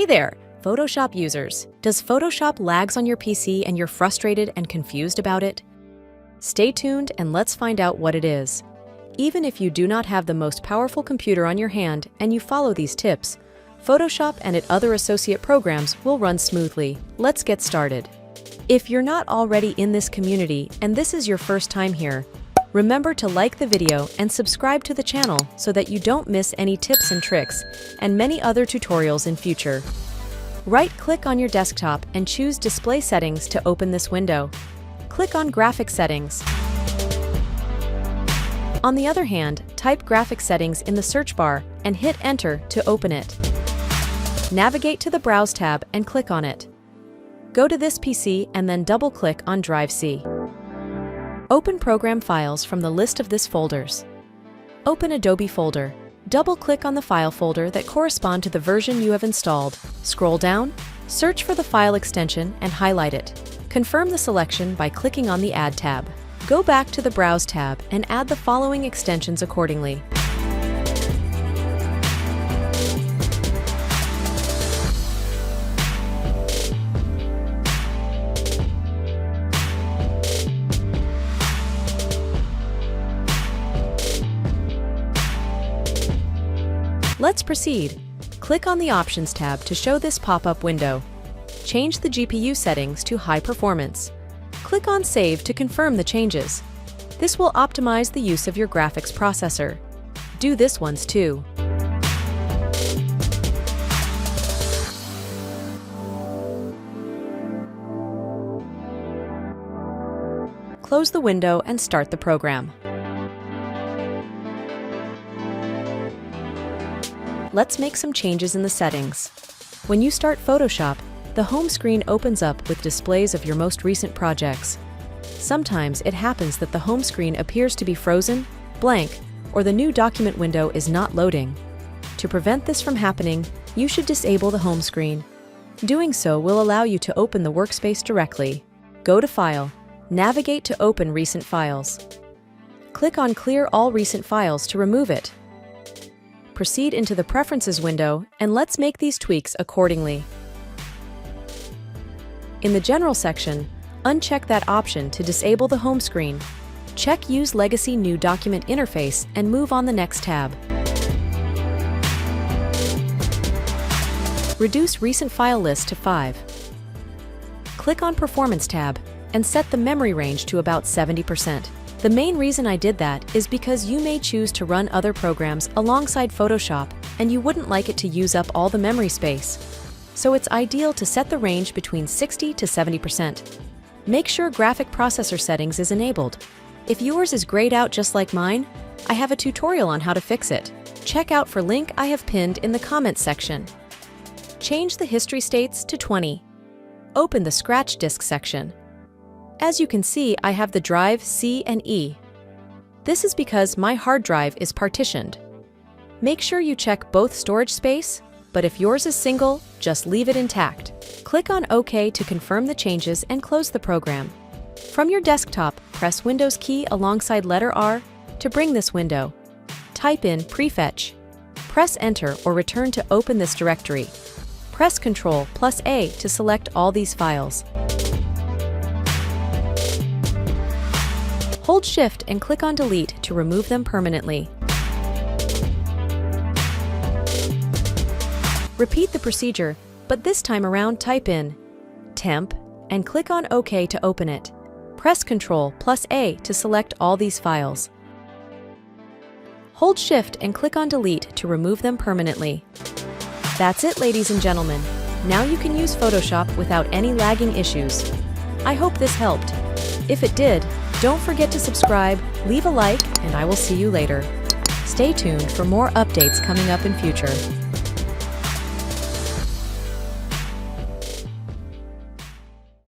there, Photoshop users. Does Photoshop lags on your PC and you're frustrated and confused about it? Stay tuned and let's find out what it is. Even if you do not have the most powerful computer on your hand and you follow these tips, Photoshop and its other associate programs will run smoothly. Let's get started. If you're not already in this community and this is your first time here, remember to like the video and subscribe to the channel so that you don't miss any tips and tricks and many other tutorials in future. Right-click on your desktop and choose Display Settings to open this window. Click on Graphic Settings. On the other hand, type Graphic Settings in the search bar and hit Enter to open it. Navigate to the Browse tab and click on it. Go to this PC and then double-click on Drive C. Open Program Files from the list of this folders. Open Adobe folder. Double-click on the file folder that corresponds to the version you have installed. Scroll down, search for the file extension and highlight it. Confirm the selection by clicking on the Add tab. Go back to the Browse tab and add the following extensions accordingly. Let's proceed. Click on the Options tab to show this pop-up window. Change the GPU settings to High Performance. Click on Save to confirm the changes. This will optimize the use of your graphics processor. Do this once too. Close the window and start the program. Let's make some changes in the settings. When you start Photoshop, the home screen opens up with displays of your most recent projects. Sometimes it happens that the home screen appears to be frozen, blank, or the new document window is not loading. To prevent this from happening, you should disable the home screen. Doing so will allow you to open the workspace directly. Go to File, navigate to open recent files. Click on Clear all recent files to remove it. Proceed into the Preferences window and let's make these tweaks accordingly. In the General section, uncheck that option to disable the home screen. Check Use Legacy New Document Interface and move on the next tab. Reduce Recent File List to 5. Click on Performance tab and set the memory range to about 70%. The main reason I did that is because you may choose to run other programs alongside Photoshop and you wouldn't like it to use up all the memory space. So it's ideal to set the range between 60 to 70%. Make sure Graphic Processor Settings is enabled. If yours is grayed out just like mine, I have a tutorial on how to fix it. Check out for link I have pinned in the comments section. Change the History States to 20. Open the Scratch Disk section. As you can see, I have the drive C and E. This is because my hard drive is partitioned. Make sure you check both storage space, but if yours is single, just leave it intact. Click on OK to confirm the changes and close the program. From your desktop, press Windows key alongside letter R to bring this window. Type in Prefetch. Press Enter or return to open this directory. Press Ctrl+A to select all these files. Hold Shift and click on Delete to remove them permanently. Repeat the procedure, but this time around type in temp and click on OK to open it. Press Ctrl+A to select all these files. Hold Shift and click on Delete to remove them permanently. That's it, ladies and gentlemen. Now you can use Photoshop without any lagging issues. I hope this helped. If it did, don't forget to subscribe, leave a like, and I will see you later. Stay tuned for more updates coming up in future.